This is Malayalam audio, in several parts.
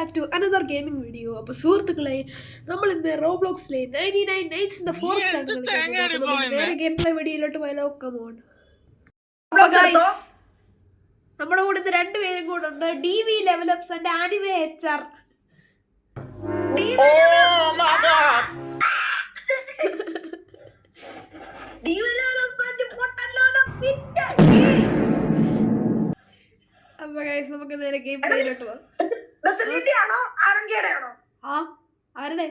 Back to another gaming video. അപ്പോൾ സുഹൃത്തുക്കളെ, നമ്മൾ ഇന്ന് റോബ്ലോക്സിലെ 99 നൈറ്റ്സ് ഇൻ ദ ഫോറസ്റ്റ് ആണ് കളിക്കുന്നത്. വേറെ ഗെയിം പ്ലേ വീഡിയോയിലോട്ട് പോയാലോ? Come on. അപ്പോൾ ഗൈസ്, നമ്മുടെ കൂടെ ഇന്ന് രണ്ടുപേരും കൂടെ ഉണ്ട്. DV ലെവലപ്സ് ആൻഡ് ആനിമേ HR. അപ്പൊ ഗൈസ്, നമുക്ക് നേരെ ഗെയിം പ്ലേയിലോട്ട് പോകാം. ആരുടെ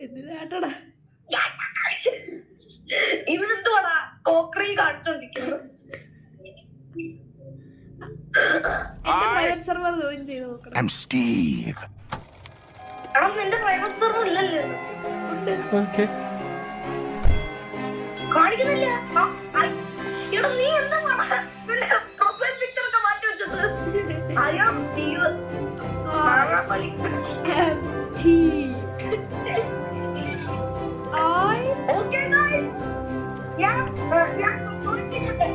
എന്തിനാട്ടടാ ഇവനെന്തുവാടാ കോക്രി കാണിച്ചോണ്ടിരിക്കുന്നു? പ്രൈവറ്റ് സെർവർ ജോയിൻ ചെയ്ത് നോക്കണം. I'm Steve. നിന്റെ പ്രൈവറ്റ് സെർവർ ഇല്ലല്ലോ. Okay. കാണിക്കുന്നില്ല. ഇവിടെ നീ എന്താ പ്രൊഫൈൽ പിക്ചർ ഒക്കെ മാറ്റി വെച്ചത്? I am Steve. Okay guys. ഞാൻ തോന്നിച്ചിട്ടുണ്ട്.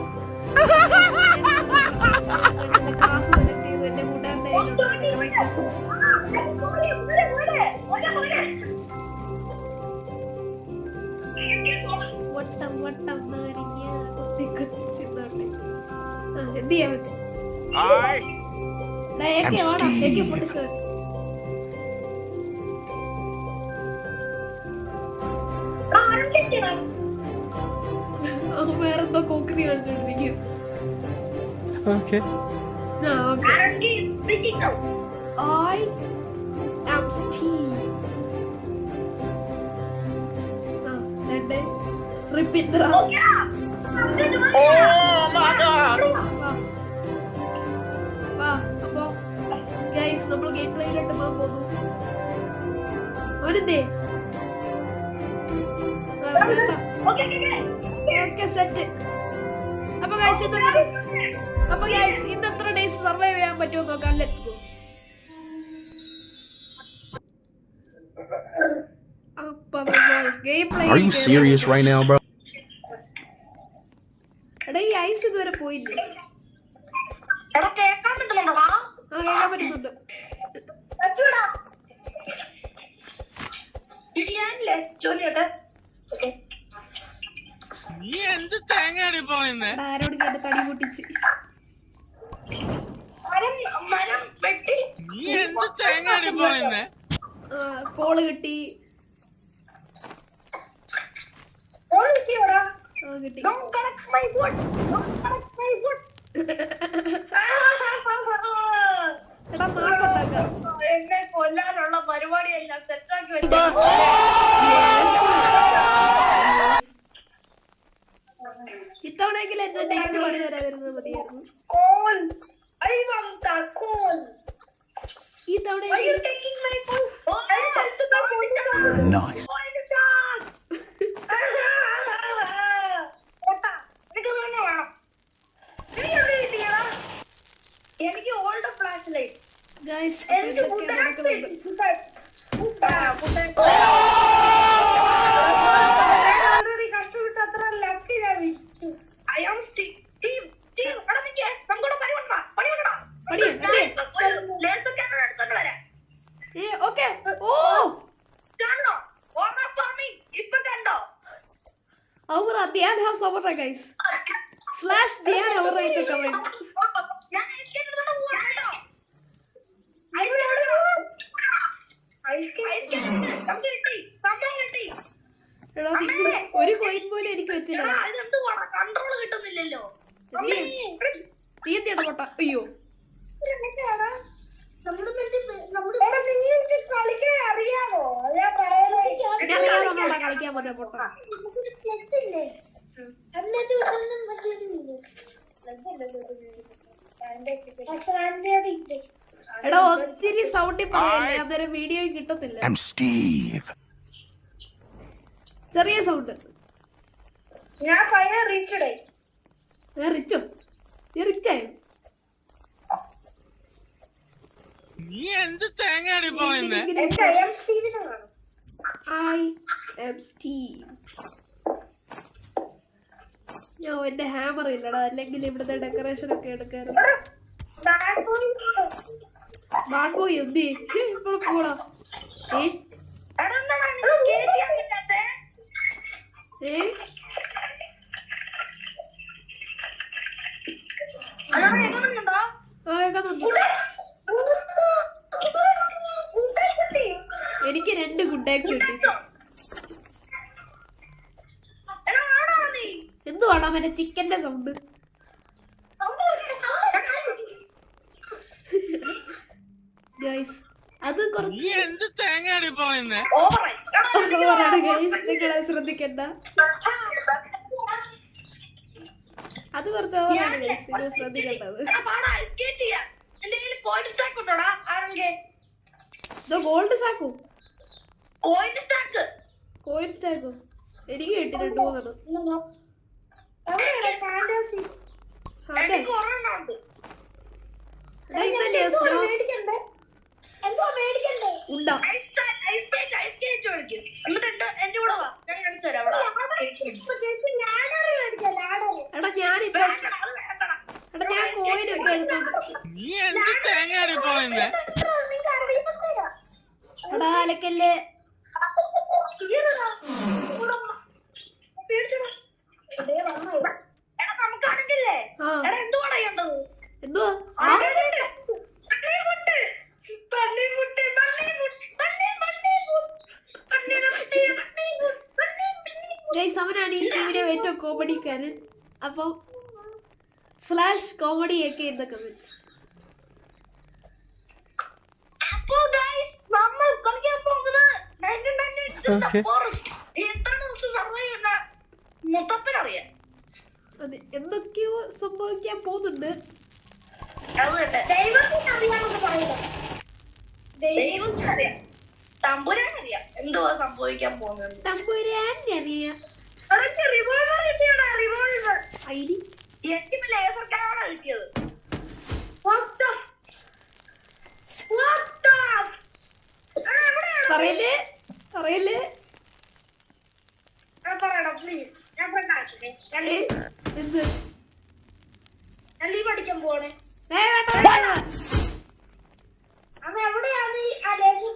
വേറെന്തോ cookery കളിച്ചോണ്ടിരിക്കും. Okay. I am Steve. Repeat the round. Oh my God! അപ്പൊ ഗൈസ്, നമ്മൾ ഗെയിം പ്ലേയിലോട്ട് പോകാൻ പോകുന്നു. അവനെന്തേ? Okay, set. അപ്പൊ ഗൈസ്, ഇന്ന് എത്ര ഡേയ്സ് സർവൈവ് ചെയ്യാൻ പറ്റുമോ നോക്കാം. Let's go. അപ്പൊ നമ്മൾ game play. Are you serious right now, bro? എടാ, ഈ ഐസ് ഇതുവരെ പോയില്ലേ? എടാ കേൾക്കാൻ പറ്റുന്നുണ്ടോടാ? കേൾക്കാൻ പറ്റുന്നുണ്ട്. ഞാനില്ലേ ജോലിയോട്ടെ. നീ എന്ത് തേങ്ങയാണ് പറയുന്നേ? ആരോട് കേട്ട് തടി പൊട്ടിച്ച് മരം വെട്ടി. നീ എന്ത് തേങ്ങയാണ് പറയുന്നേ? കോള് കിട്ടി. കിട്ടി. എടാ, മാപ്പുണ്ടാക്കാം. എന്നെ കൊല്ലാനുള്ള പരിപാടിയെല്ലാം സെറ്റാക്കി വെച്ചു. ഇത്തവണയെങ്കിലും എന്നെ നെക്സ്റ്റ് പണി തരാതിരുന്നത് മതിയായിരുന്നു. ഈ തവണ Nice. എനിക്ക് ഓൾഡ് ഫ്ലാഷ് ലൈറ്റ്. ഗൈസ്, കഷ്ടപ്പെട്ട് അത്ര ലെഫ്റ്റ് ഞാൻ വിറ്റു. I am Steve. ഒരു കോയിൻ പോലും എനിക്ക് വെച്ചില്ല. കൺട്രോൾ കിട്ടുന്നില്ലല്ലോ. നീ എന്തിയാ പൊട്ട? അയ്യോ, കളിക്കാൻ അറിയാമോ? കളിക്കാൻ പോന്നെ പൊട്ട. എടാ, ഒത്തിരി സൗണ്ടിൽ പറയല്ലേ, അന്നേരം വീഡിയോ കിട്ടത്തില്ല. I'm Steve. ചെറിയ സൗണ്ട്. ഞാൻ ഫൈനൽ റീച്ച്ഡ്. റിച്ചോ? നീ റിച്ചായോ? നീ എന്ത് തേങ്ങയാണ് പറയുന്നേ? I am Steve. ഞാൻ എന്റെ ഹാമർ ഇല്ലടാ, അല്ലെങ്കിൽ ഇവിടുത്തെ ഡെക്കറേഷൻ ഒക്കെ എടുക്കാറ്. ബാഡ് ബോയ് എന്തി ഇപ്പോൾ പോടാ. എനിക്ക് 2 ഗുഡ് ടാക്സ് കിട്ടി. എന്തുവാടാ മറ്റേ ചിക്കന്റെ സൗണ്ട്? ഗൈസ് അത് കുറച്ച് നീ എന്ത് തേങ്ങയാടി പറയുന്നേ? ഓവറാണ് ഗൈസ്, നിങ്ങളെ ശ്രദ്ധിക്കണ്ട. അത് കുറച്ച് ഓവറാണ് ഗൈസ്, നിങ്ങൾ ശ്രദ്ധിക്കേണ്ടത്. ഗോൾഡ് സാക്കോ കോയിൻ സ്റ്റാക്കോ എനിക്ക് കിട്ടി 2-3. ഇന്നല്ലേ ഉണ്ടോ? എടാ ഞാനിപ്പോ ഞാൻ കോയിനൊക്കെ എടുത്തോണ്ട്. നീ എന്ത് തേങ്ങയാടി പറയുന്നേ? എടാ അലക്കല്ലേ. എന്തുവാ ഗൈസ്, അവനാണ് ഈ ടീമിലെ ഏറ്റവും കോമഡിക്കാരൻ. അപ്പം /comedy ഒക്കെ in the comments. അതെ, എന്തൊക്കെയോ സംഭവിക്കാൻ പോകുന്നുണ്ട്. എന്തുവാ സംഭവിക്കാൻ പോകുന്നത്? തമ്പുരാൻ അറിയാം. ഐഡി ലേസർ കാറാണ് കിട്ടിയത്. പറയല്ലേ പറയല്ലേ. പറയണം പ്ലീസ്. ഞാൻ എന്ത് ലീവ് അടിക്കാൻ പോണേ. അവൻ എവിടെയാണ് ആ ലേസർ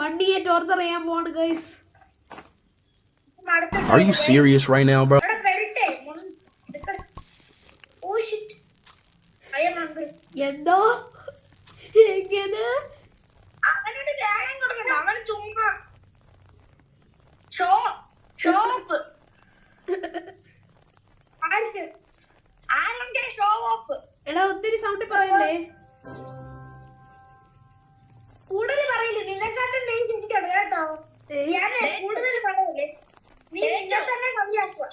വണ്ടിയെ ടോർച്ചർ ചെയ്യാൻ പോവാണ് guys. Are you serious right now, bro? എന്തോ എങ്ങനെ അവനോട് ന്യായം കൊടുക്കണം. അവൻ ചുമ്മാ ഷോപ്പ് ആരുടെ ഷോ ഓഫ്. എടാ ഒത്തിരി സൗണ്ട് പറയല്ലേ. കൂടുതൽ പറയില്ലേ, നിന്നെക്കാട്ടും ഡേഞ്ച് എനിക്കാണ് കേട്ടോ. ഞാൻ കൂടുതൽ പറയില്ലേ, നീ എന്നെ തന്നെ കളിയാക്കുക.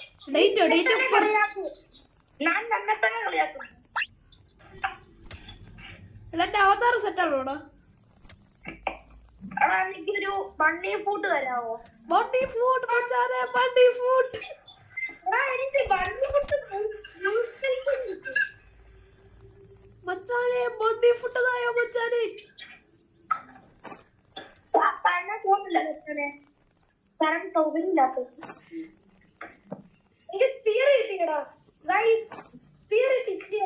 ഞാൻ തന്നെ തന്നെ കളിയാക്കും. എന്റെ അവതാർ സെറ്റ് ആണോടാ? എടാ എനിക്കൊരു ബണ്ണി ഫുഡ് തരാമോ? ബണ്ണി ഫുഡ് മച്ചാനെ, ബണ്ണി ഫുഡ്. എടാ എനിക്ക് ബണ്ണി ഫുഡ് മച്ചാനെ, ബണ്ണി ഫുഡ് തായോ മച്ചാനെ. തന്നെ തോന്നില്ല മച്ചാനെ, കാരണം സൗകര്യമില്ലാത്തത്. എനിക്ക് സ്പിയർ കിട്ടിയടാ ഗൈസ്. സ്പിയർ കിട്ടി.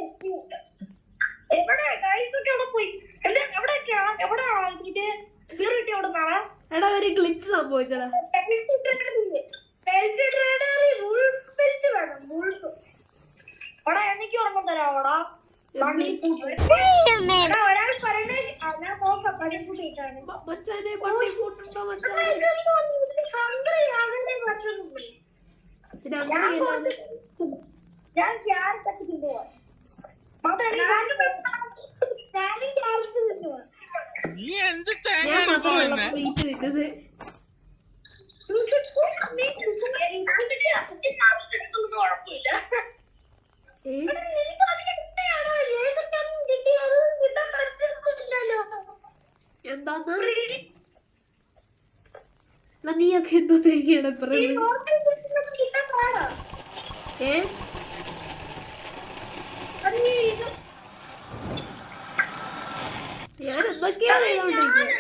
എവിടെ ഗൈസ് ഒക്കെ അവിടെ പോയി? എവിടെ സ്പിയർ കിട്ടി? അവിടെ നാളെ എടാ ഒരു ഗ്ലിച്ച് സംഭവിച്ചടാ. എനിക്ക് ഓർമ്മ തരാമോടാ? ഒരാൾ പറയണേ ഞാൻ നോക്കാം. പണിക്കൂട്ടിട്ടാണ് മച്ചാനെ ബണ്ണി ഫുഡ് ഉണ്ടോ മച്ചാനെ? പിന്നെ അങ്ങനെ ഞാൻ ക്യാരറ്റ് തിന്നുവാ. നീ എന്ത് ഞാൻ തേങ്ങയാടി മാത്രമല്ല പറയുന്നേ? പ്ലേറ്റ് തിന്നത്. കുഴപ്പമില്ല. എന്താന്ന് നീയൊക്കെ എന്തോ തേങ്ങയാണ് പറയുന്നത്? ഞാൻ എന്തൊക്കെയാ ചെയ്തോണ്ടിരിക്കുന്നത്.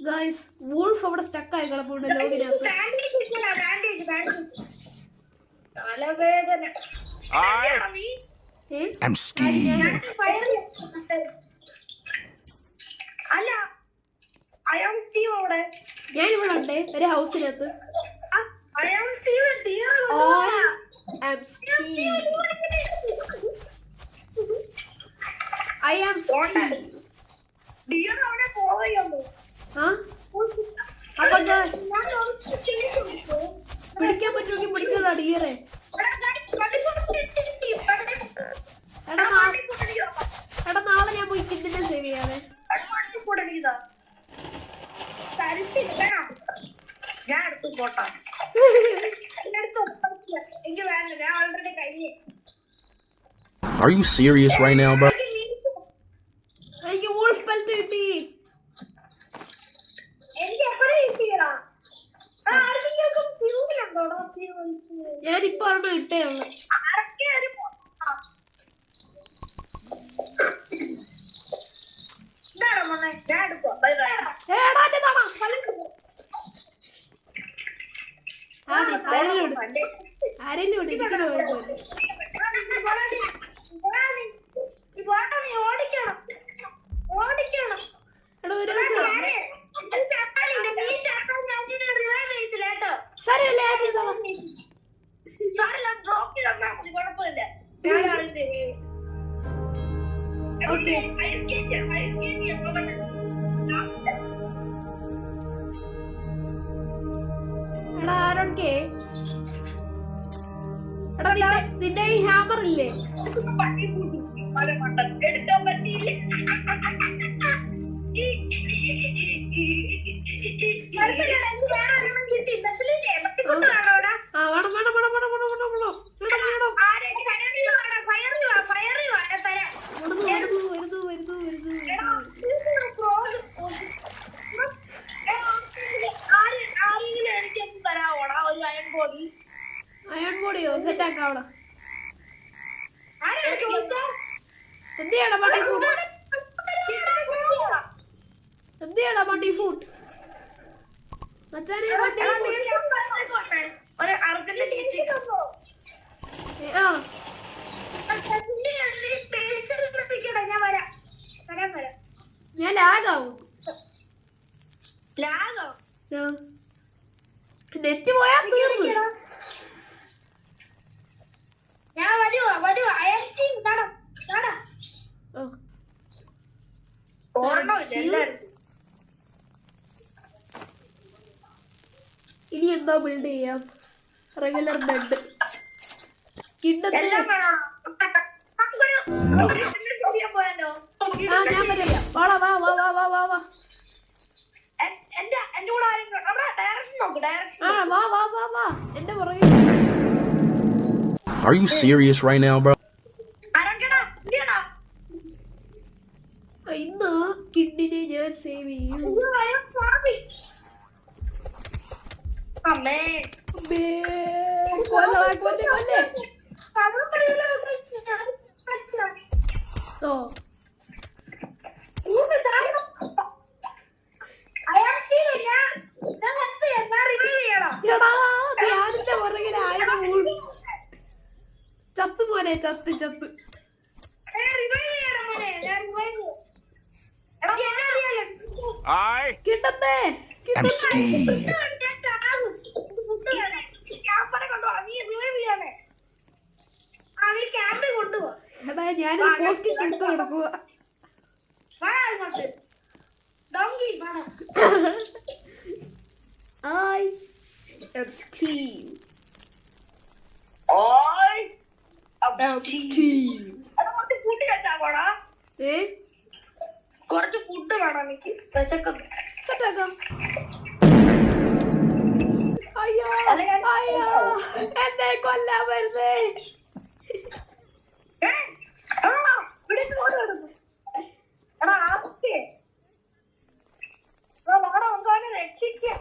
ഗൈസ് വൂൾഫ് അവിടെ സ്റ്റക്കായി കിടപ്പുണ്ട് ലോകിനകത്ത്. തലവേദന I'm Steve. അല്ല അയാൾ സ്റ്റീവ് അവിടെ ഞാനിവിടെ ഉണ്ട് ഒരു ഹൗസിനകത്ത്. അയാൾ Steve dear I'm Steve. I am Steve. Dear അവിടെ ഫോളോ ചെയ്യുന്നു. അപ്പൊ പിടിക്കാൻ പറ്റുമെങ്കിൽ പിടിക്കുന്ന ഡിയറെ. എടാ നാളെ ഞാൻ പോയി കിഡിനെ സേവ് ചെയ്യാതെ. ഞാൻ എടുത്തു പോട്ടാ. എനിക്ക് വേണ്ട, ഞാൻ ഓൾറെഡി കഴിഞ്ഞു. Are you serious right now, bro? എനിക്ക് വൂൾഫ് ബെൽറ്റ് കിട്ടി. എനിക്ക് എപ്പോഴും കിട്ടിയടാ. ഞാനിപ്പോ ഒരെണ്ണം ഇട്ടേ ഉള്ളു. ആരെങ്കിലും ഇരിക്കുന്നു. എടാ ഒരു ദിവസം സാരമില്ല ഞാൻ ചെയ്തോളാം. ഓക്കെ എടാ ആരോക്കെ എടാ നിന്റെ ഈ ഹാമർ ഇല്ലേ? എടുക്കാൻ പറ്റിയില്ല. അയൺ ബോഡിയോ സെറ്റ് ആക്കാം. എന്തിയാടാ ബണ്ടി ഫുഡ്? എന്തിയാടാ ബണ്ടി ഫുഡ്? മച്ചാനെ ബണ്ടി ഞാൻ ലാഗാവും. നെറ്റ് പോയാ തീർന്നു. ഞാൻ വരുവാ ഇനി എന്താ ബിൽഡ് ചെയ്യാം? റെഗുലർ ബെഡ് കിഡത്തെ. ഞാൻ വരില്ല. വാടാ വാ വാ വാ വാ വാ വാ. വാ വാ വാ വാ എന്റെ പുറകെ. Are you serious right now, bro? ഇന്ന് കിഡിനെ ഞാൻ സേവ് ചെയ്യും. ഓ എടാ ധ്യാനിന്റെ പുറകിൽ ആയിരം ചത്ത് മോനെ ചത്ത് ചത്ത്. കിട്ടത്തെ I'm Steve. എടാ ഞാനിത് പോസ്റ്റ് എടുത്ത് കിടക്കുക. I am Steve. കുറച്ച് ഫുഡ് വേണം എനിക്ക്. വിശക്കുന്നു. അയ്യോ അയ്യോ എന്നെ കൊല്ലാൻ വരുന്നേ. രക്ഷിക്കാം.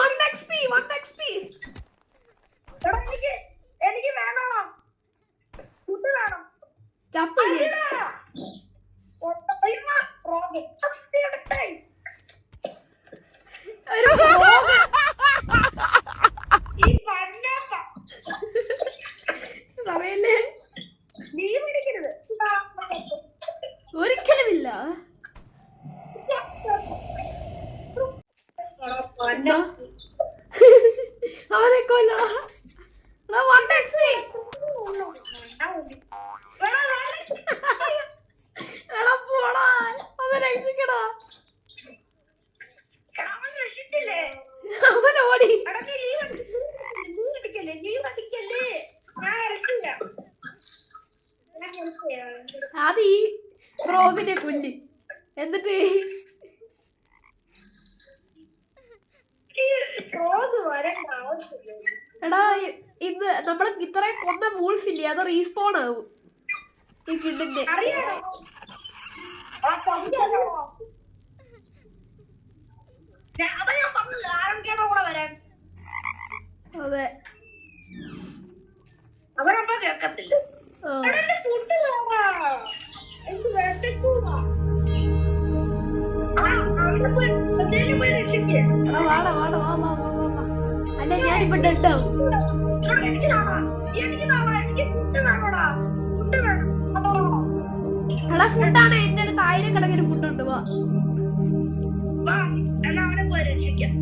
1 XP ചത്തില്ലേ ഒരു frog. പറയല്ലേ നീ പിടിക്കരുത് ഒരിക്കലുമില്ല. എന്താ? അവനെ കൊല്ലടാ. എടാ 1 XP. എടാ പോടാ. അത് രക്ഷിക്കടാ. അവൻ ഓടി. അത് ഈ ഫ്രോഗിനെ കൊല്ലി. എന്നിട്ട് എടാ ഇത് നമ്മള് ഇത്രയും കൊന്ന വൂൾഫില്ലേ അത് റീസ്പോൺ ആവും ഈ കിഡിന്റെ. അതെ അവരപ്പോ കേക്കത്തില്ല. വാടാ വാടാ വാ വാ വാ വാ വാ. അല്ല ഞാനിപ്പോ ഡെഡ് ആവും. എടാ ഫുഡാണ് എന്റെ അടുത്ത് 1000 കണക്കിന് ഫുഡ് ഉണ്ട്. വാ അവനെ പോയി രക്ഷിക്കാം.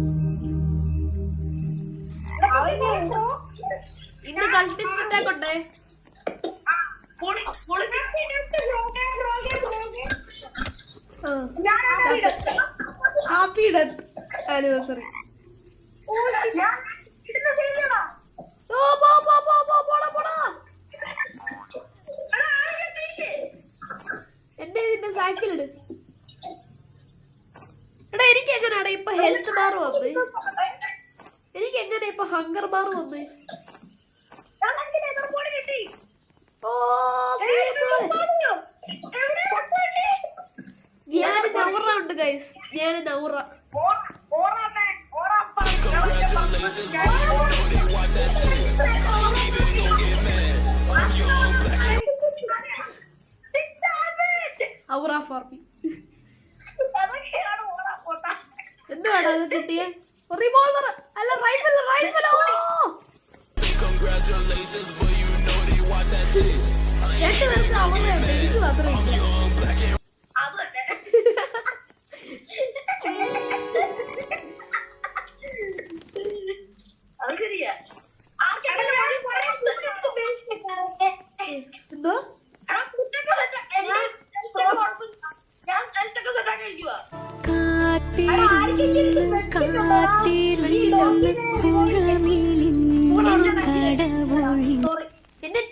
ഇന്ന് കൾട്ടിസ്റ്റ് അറ്റാക്ക് ഉണ്ടേ. Happy death anniversary. എന്റെ ഇതിന്റെ സാക്കിലിട്. എടാ എനിക്ക് എങ്ങനെയാടാ ഇപ്പൊ ഹെൽത്ത് ബാർ വന്ന്? എനിക്ക് എങ്ങനെ ഇപ്പൊ ഹങ്കർ ബാർ വന്ന്? ഓ ഞാൻ നൗറ ഉണ്ട് ഗൈസ്. ഞാൻ നൗറ. ഔറ ഫാർമി എന്തുവാടാ അത് കിട്ടിയേ? റിവോൾവർ അല്ല റൈഫിൾ. റൈഫിളോ രണ്ടുപേർക്ക് അവളുണ്ട്, എനിക്ക് മാത്രമേ ഇല്ല. എന്തോ എന്റെ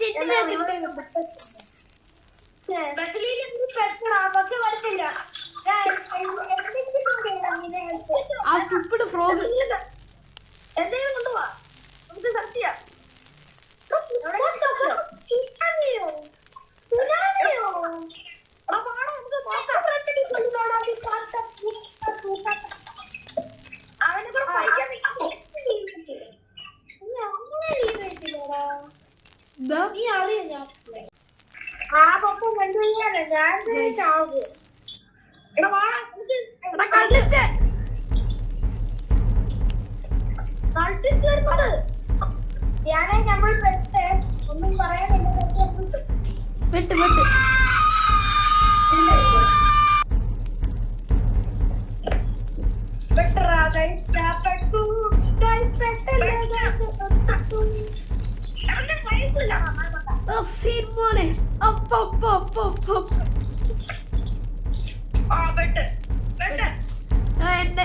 ആ സ്റ്റുപ്പിഡ് ഫ്രോഗ് എന്തെങ്കിലും കൊണ്ടുപോവാ നമുക്ക് സത്യ എന്താ ഒന്നും പറയാനില്ല. വെട്ട് വെട്ട്.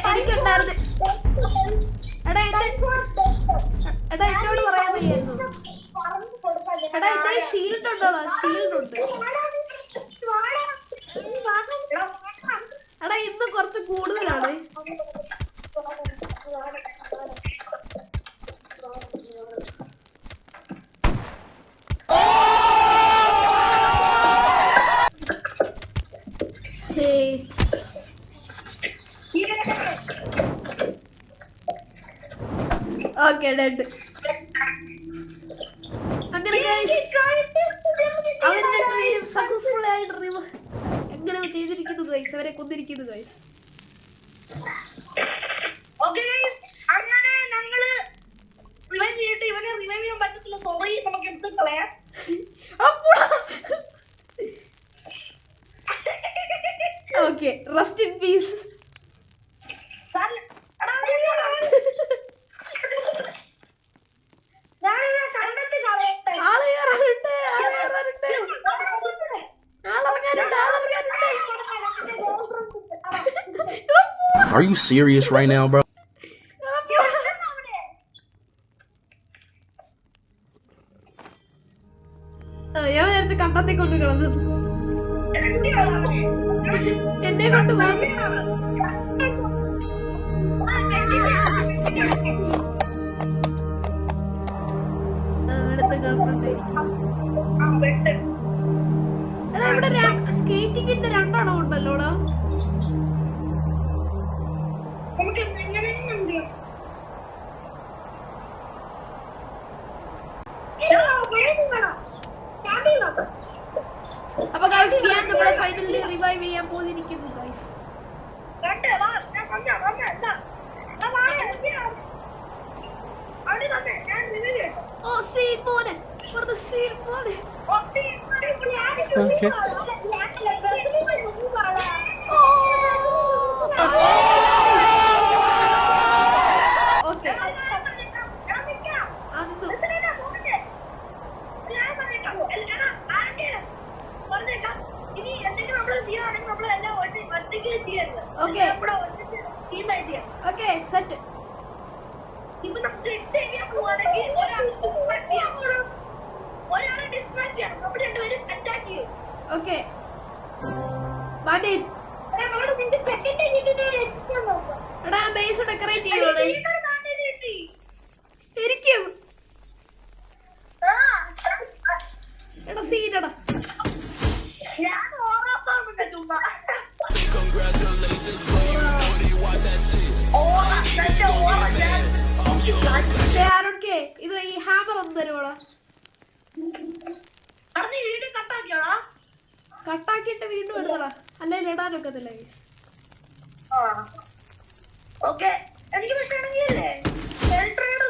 എനിക്കുണ്ടായിരുന്നു. എടാ എന്നോട് പറയാൻ വയ്യായിരുന്നു. എടാ എന്റെ ഷീൽഡ് ഉണ്ടോടാ? ഷീൽഡ് ഉണ്ട്. എടാ ഇന്ന് കുറച്ച് കൂടുതലാണ്. Okay dead. അങ്ങനെ അവരുടെ ഗൈസ് അവരെ കൊന്നിരിക്കുന്നു ഗൈസ്. ഓക്കേ ഗൈസ്, അങ്ങനെ ഞങ്ങള് റിവൈവ് ചെയ്തിട്ട് ഇവനെ റിവൈവ് ചെയ്യാൻ പറ്റത്തില്ല. സോറി, നമുക്ക് എടുത്ത് കളയാം. Okay, rest in peace. Are you serious right now, bro? ഞാൻ വിചാരിച്ച കണ്ടത്തെ കൊണ്ട് കളഞ്ഞത്. എന്നെ കൊണ്ട് പോകുന്നു. എടാ ഇവിടെ സ്കേറ്റിങ്ങിന്റെ രണ്ടെണ്ണം ഉണ്ടല്ലോടാ. അപ്പൊ ഗൈസ് ഞാൻ നമ്മളെ ഫൈനലി റിവൈവ് ചെയ്യാൻ പോയിരിക്കുന്നു ഗൈസ്. ഓ സീൻ മോനെ, വെറുതെ സീൻ മോനെ. Okay okay set. ഇപ്പൊ നമുക്ക് ചെയ്യാൻ പോവാണെങ്കിൽ ഒരാളെ ഡിസ്ട്രാക്ട് ചെയ്യണം. നമ്മൾ രണ്ടുപേരും അറ്റാക്ക് ചെയ്യും. Okay bandage. എടാ ബേസ് ഡെക്കറേറ്റ് ചെയ്യുവാണ്. ഇരിക്കും. എടാ സീനടാ. ഞാൻ ഓറാപ്പാണ് ചുമ്മാ. ഇത് ഈ ഹാമർ ഒന്ന് തരുവോടാ. കട്ടാക്കിട്ട് വീണ്ടും എടുക്കടാ, അല്ലെങ്കിൽ ഇടാനൊക്കത്തില്ല. ഓക്കെ, എനിക്ക് പക്ഷേ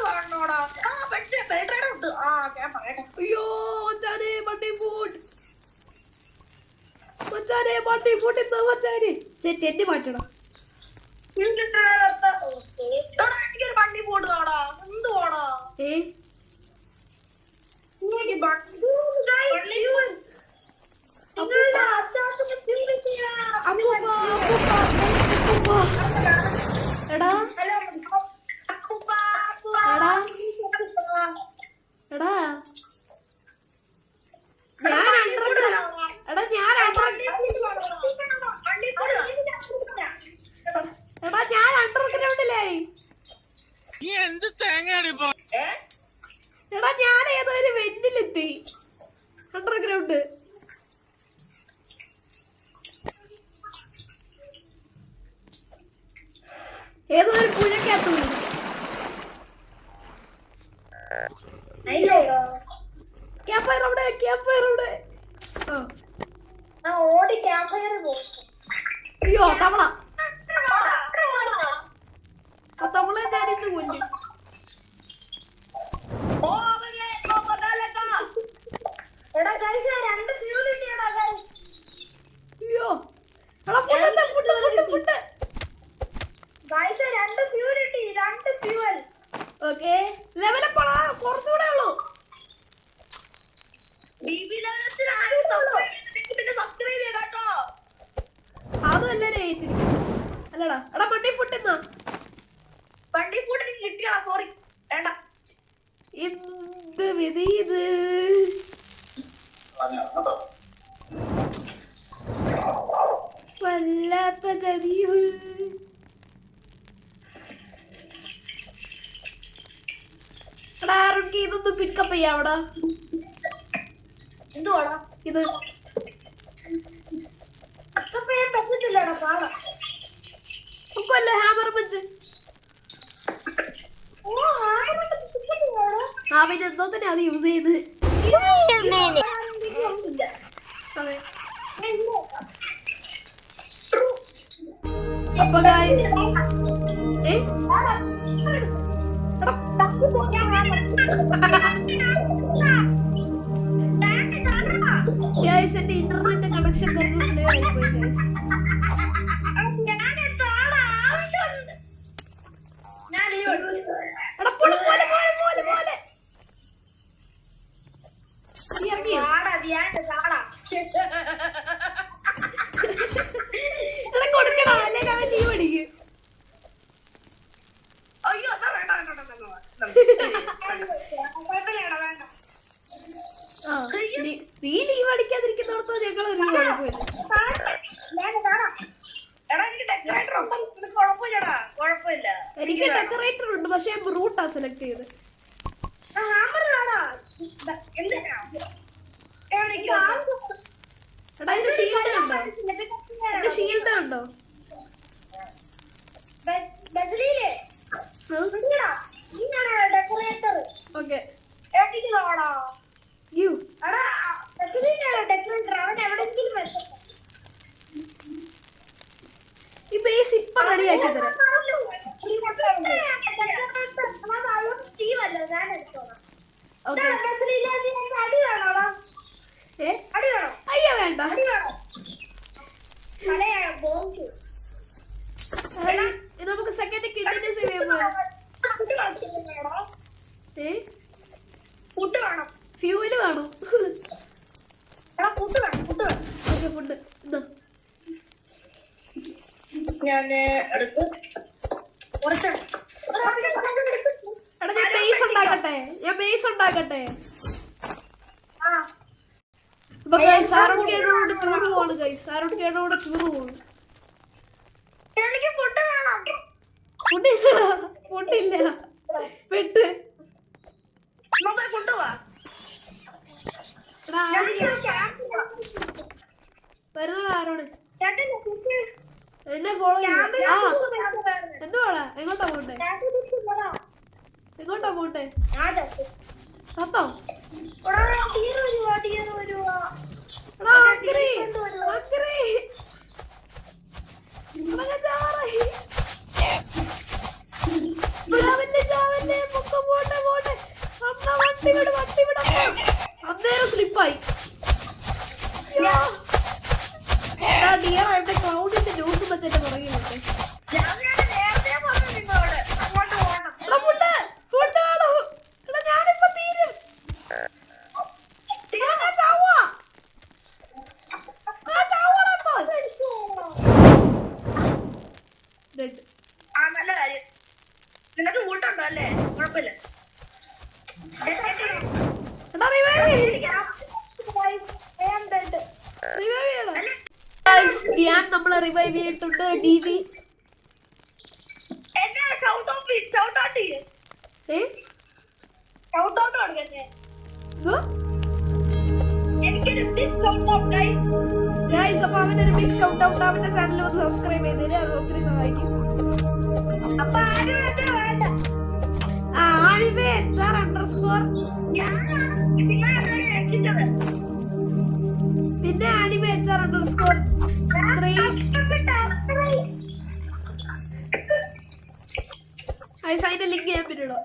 കാണണോടാ. ഉണ്ട്. ഞാൻ പറയട്ടെ. അയ്യോ മച്ചാനെ ബണ്ടി ഫുഡ്, മച്ചാനെ ബണ്ടി ഫുഡ് ഇന്ന് മച്ചാനെ സെറ്റ് എന്നെ മാറ്റണം. എനിക്കൊരു വണ്ടി പോടുതാടാ. എന്തുവാടാ ഞാൻ അണ്ടർഗ്രൗണ്ടിലായി. എടാ ഞാൻ ഏതോ ഒരു വെന്റിലെത്തി അണ്ടർഗ്രൗണ്ട്. ഏതോ ഒരു പുഴക്കകത്ത് വീണു. ക്യാമ്പ് ഫയർ അവിടെ, ക്യാമ്പ് ഫയർ അവിടെ. ഓടി ക്യാമ്പ് ഫയർ പോകും. അയ്യോ തവള, ആ തവളെ ഞാനിന്ന് കൊല്ലും. അയ്യോ എടാ ഫുഡ് എന്താ, food food food. Okay level up ആണോ, കുറച്ചുകൂടെ ഉള്ളൂ. അതല്ലേ അല്ലടാ. എടാ മണ്ടി ഫുഡ് എന്നാ വണ്ടി ഫുഡ് എനിക്ക് കിട്ടിയാ. സോറി വേണ്ട. എന്ത് വിധി ഇത്. വല്ലാത്ത ഗതികൾ. എടാ ആർക്ക് ഇതൊന്ന് പിക്കപ്പ് ചെയ്യാം അവിടെ. എന്തുവാടാ ഇത് പറ്റത്തില്ലടാ. പാടാ ഒക്കല്ലേ ഹാമർ വെച്ച്. ആ പിന്നെ എന്തോ തന്നെ അത് യൂസ് ചെയ്ത്. അതെ അപ്പൊ ഗൈസ് ഗൈസ് എന്റെ ഇന്റർനെറ്റ് കണക്ഷൻ കുറച്ച് സ്ലോ ആയിപ്പോയി ഗൈസ്. എടാ പോലെ പോലെ പോലെ പോലെ പോലെ നീ ഇറങ്ങിയോ? എടാ കൊടുക്കടാ അല്ലെങ്കിൽ അവൻ ലീവ് അടിക്കും. അയ്യോ അതാ വേണ്ട ആ നീ ലീവ് അടിക്കാതിരിക്കുന്നിടത്തോ ഞങ്ങൾ ഒരു കുഴപ്പമില്ല. എനിക്ക് ഡെക്കറേറ്റർ ഉണ്ട് പക്ഷെ റൂട്ടാ സെലക്ട് ചെയ്ത്. എടാ എന്റെ ഷീൽഡ് ഉണ്ടോ? എന്റെ ഷീൽഡ് ഉണ്ടോ? ഓക്കെ യു ഈ ബേസ് ഇപ്പൊ റെഡിയാക്കി തരാം. ഓക്കെ അയ്യോ വേണ്ട. നമുക്ക് സെക്കൻഡ് കിഡ്നിനെ സേവ് ചെയ്യാൻ ഫ്യൂവല് വേണം. ഓക്കെ ഫുഡ് ഞാൻ എടുത്ത് എടാ ഞാൻ ബേസ് ഉണ്ടാക്കട്ടെ. അപ്പൊ ഗൈസ് ആരോഗ്യോട് ടൂർ പോവാണ്. എനിക്ക് ഫുഡ് വേണം. ഫുഡില്ല പെട്ട് ഫുഡ് വാ വരുന്നോടാ ആരോട് എന്നെ ഫോളോ ചെയ്യും. ആ എന്തുവാടാ എങ്ങോട്ടാ പോട്ടെ സത്തോ അന്നേരം സ്ലിപ്പായി. ഡിയറായിട്ട് ക്ലൗഡിന്റെ ന്യൂസ് പറ്റിട്ട് പറയുന്നുണ്ട്. ഞാനിപ്പോ തീരും. നല്ല കാര്യം. നിനക്ക് കൂട്ടുണ്ടോ അല്ലേ? കുഴപ്പമില്ല. നമ്മളെ റിവൈവ് ചെയ്തിട്ടുണ്ട്. DV അപ്പൊ അവനൊരു ബിഗ് ഷൗട്ട് ഔട്ട്. അവന്റെ ചാനൽ ഒന്ന് സബ്സ്ക്രൈബ് ചെയ്തേര്, അത് ഒത്തിരി സഹായിക്കും. പിന്നെ അതിന്റെ ലിങ്ക് ചെയ്യാൻ പറ്റുള്ളൂ.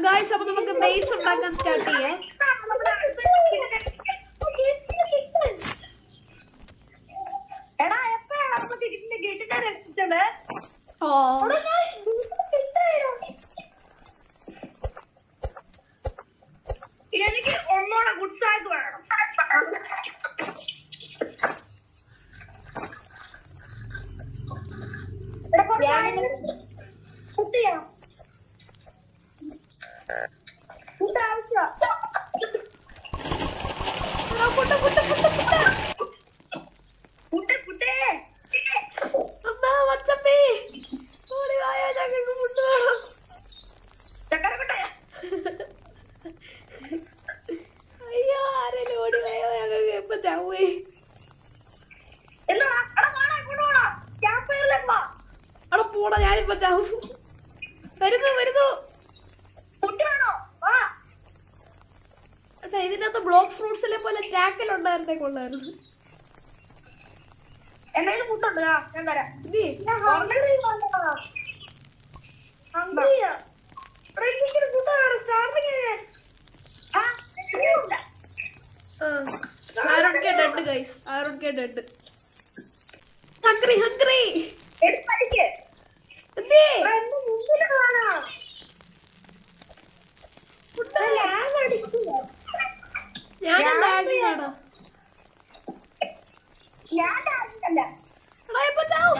ഗായ്സ് അപ്പൊ നമുക്ക് ബേസ് ഉണ്ടാക്കാൻ സ്റ്റാർട്ട് ചെയ്യാം. എനിക്ക് ഒന്നുകൂടെ ഗുഡ് സാഗ് വേണം. കുട്ടിയാ അയ്യോ ആരെങ്കിലും ഓടി പോയോ ഞങ്ങൾക്ക് എപ്പോ ചാവേ. അവിടെ പോടാ ഞാനിപ്പോ ചാവും. വരുന്നു ഇതിനകത്ത് ബ്ലോക്സ് ഫ്രൂട്ട്സിലെ പോലെ ജാക്കൽ ഉണ്ടായിരുന്നേ കൊള്ളായിരുന്നു. എന്റെ കയ്യിൽ ഫുഡുണ്ട്, ഞാൻ തരാം. ഇത് ആരോഗ്യ ഡെഡ് ഗൈസ്, ആരോഗ്യ ഡെഡ്. ഹംഗ്രി ഹംഗ്രി എന്തേ ഞാനെന്താ ആകിയാടാ എടാ ഇപ്പൊ ചാവും.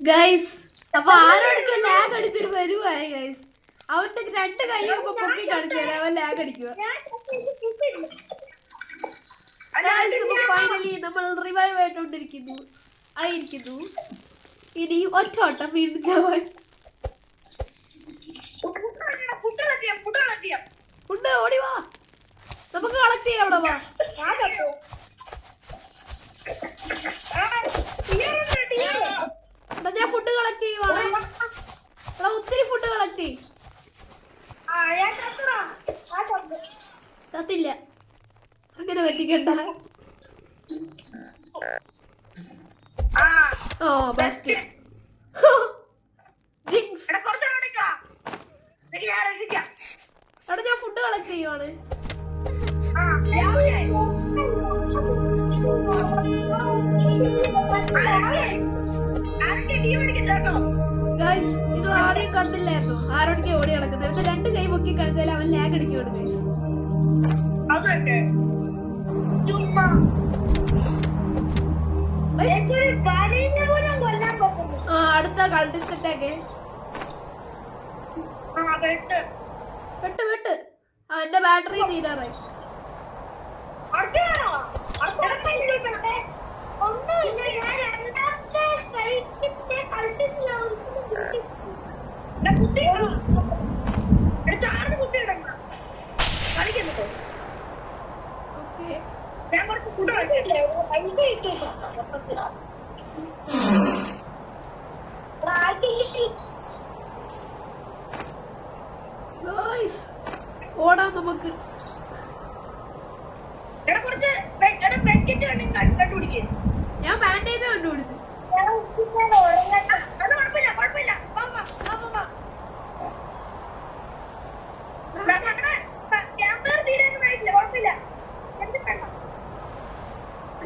ഗൈസ് അപ്പൊ ആരോടൊക്കെ ലാഗ് അടിച്ചിട്ട് വരുവായി ഗൈസ്. അവന്റെ 2 കൈയൊക്കെ പൊക്കി കാണിച്ചാൽ അവൻ ലാഗ് അടിക്കുക. ഫൈനലി നമ്മൾ റിവൈവ് ആയിക്കൊണ്ടിരിക്കുന്നു ആയിരിക്കുന്നു. ഇനി ഒറ്റോട്ടം വീണ്ടും ചാവാൻ. ഫുഡ് ഓടിവാ, നമുക്ക് കളക്ട് ചെയ്യാം. അവിടെ വാ. എടാ ഞാൻ ഫുഡ് കളക്ട് ചെയ്യുവാണ്. എടാ ഒത്തിരി ഫുഡ് കളക്ട് ചെയ്യും. ചത്തില്ല, അങ്ങനെ പറ്റിക്കണ്ട. ഓ ബെസ്റ്റ്. എടാ ഞാൻ ഫുഡ് കളക്ട് ചെയ്യുവാണ്. ഗൈസ് നിങ്ങൾ ആരെയും കണ്ടില്ലായിരുന്നു ആരോടൊക്കെ ഓടി നടക്കുന്നത്. ഇവന്റെ 2 കൈ പൊക്കി കളിച്ചാൽ അവൻ ലാഗ് അടിക്കുവാണ് ഗൈസ്. അടുത്ത കൾട്ടിസ്റ്റ് അറ്റാക്ക്. വെട്ട് വെട്ട്. അവന്റെ ബാറ്ററി തീരാറായി. ഓടാം നമുക്ക്. ഞാൻ ബാൻഡേജ് കണ്ടുപിടിച്ചു.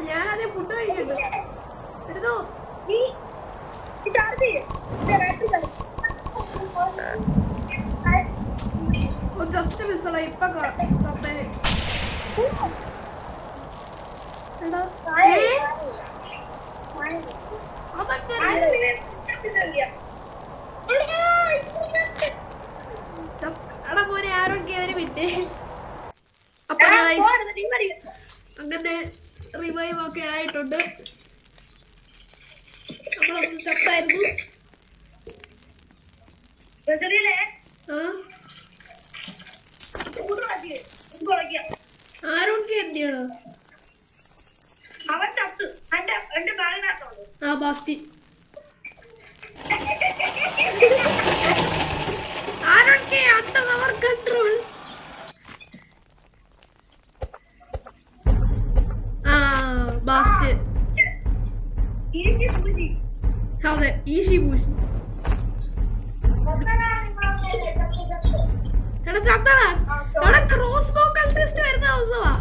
ഞാനതേ ഫുഡ് കഴിക്കണ്ടു. എടുത്തോ. ജസ്റ്റ് മിസ്സോളാ ഇപ്പൊ ചത്തേനെ. എടാ മോനെ ആരോഗ്യ ഒരു മിനിറ്റ്. അപ്പൊ അങ്ങനെ റിവൈവ് ഒക്കെ ആയിട്ടുണ്ട്. നമ്മളൊന്ന് ചപ്പായിരുന്നു. ആരോഗ്യ എന്തിയാണോ അവൻ ചത്തു. എന്റെ ബാഗിനകത്തോണ്ട് ആ ബാസ്റ്റി. ആരോഗ്യ അണ്ടർ അവർ കൺട്രോൾ. ആ ബാസ്റ്റ്. അതെ ഈസി പൂശി. എടാ ചത്തടാ. എടാ ക്രോസ് ബോ കൾട്ടിസ്റ്റ് വരുന്ന ദിവസമാ.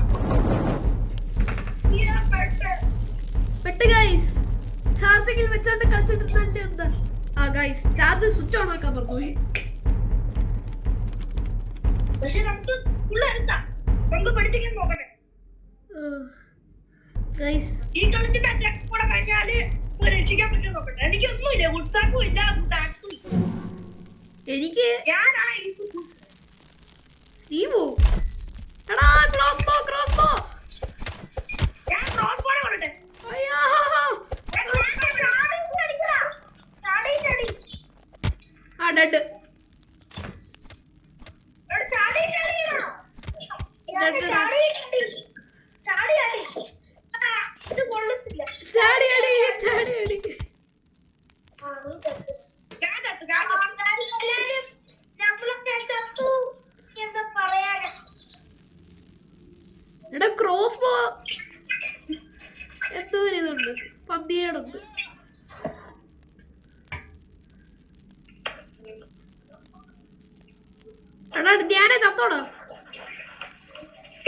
പെട്ട് ഗൈസ്. ചാർജിങ്ങിൽ വെച്ചോണ്ട് കളിച്ചിട്ടുണ്ടല്ലേ എന്താ. ആ ഗൈസ് ചാർജ് സ്വിച്ച് ഓൺ ആക്കാൻ പറഞ്ഞു. ഗൈസ് ഈ കളിച്ചിട്ട് അറ്റാക്ക് കൂടെ കഴിഞ്ഞാല് രക്ഷിക്കാൻ പറ്റും നോക്കട്ടെ. എനിക്കൊന്നുമില്ല, ഉത്സാഹവും ഇല്ല, എനിക്ക് ഞാനാ നീ പോ. എടാ ക്രോസ് ബോ ക്രോസ് ബോ. ഞാൻ ക്രോസ് ബോർഡ് കൊണ്ടേ. അയ്യോ ആ ഡെഡ്. ഞാൻ നമ്മളൊക്കെ ചത്തു എന്താ പറയാ. എടാ ക്രോസ് ബോ എന്തോ ഒരു ഇതുണ്ട്, പന്തിയേടുണ്ട്. എടാ ധ്യാനെ ചത്തോടാ.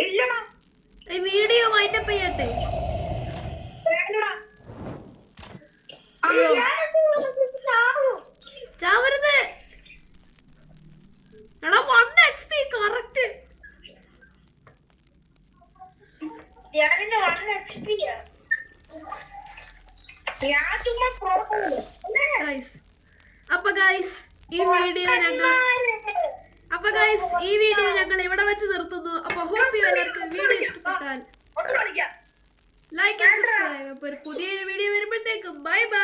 ഇല്ലടാ ഈ വീഡിയോ വൈൻഡപ്പ് ചെയ്യട്ടെ. അയ്യോ ചാവരുത്. എടാ 1 HP കറക്റ്റ്. ഞാനിന്ന് 1 HP ഞാൻ ചുമ്മാ ഗൈസ് അപ്പൊ ഗൈസ് ഈ വീഡിയോ ഞങ്ങൾ ഇവിടെ വെച്ച് നിർത്തുന്നു. അപ്പൊ ഹോപ്പ് യു എല്ലാവർക്കും വീഡിയോ ഇഷ്ടപ്പെട്ടാൽ ലൈക്ക് ആൻഡ് സബ്സ്ക്രൈബ്. അപ്പൊ ഒരു പുതിയൊരു വീഡിയോ വരുമ്പോഴത്തേക്കും ബൈ ബൈ.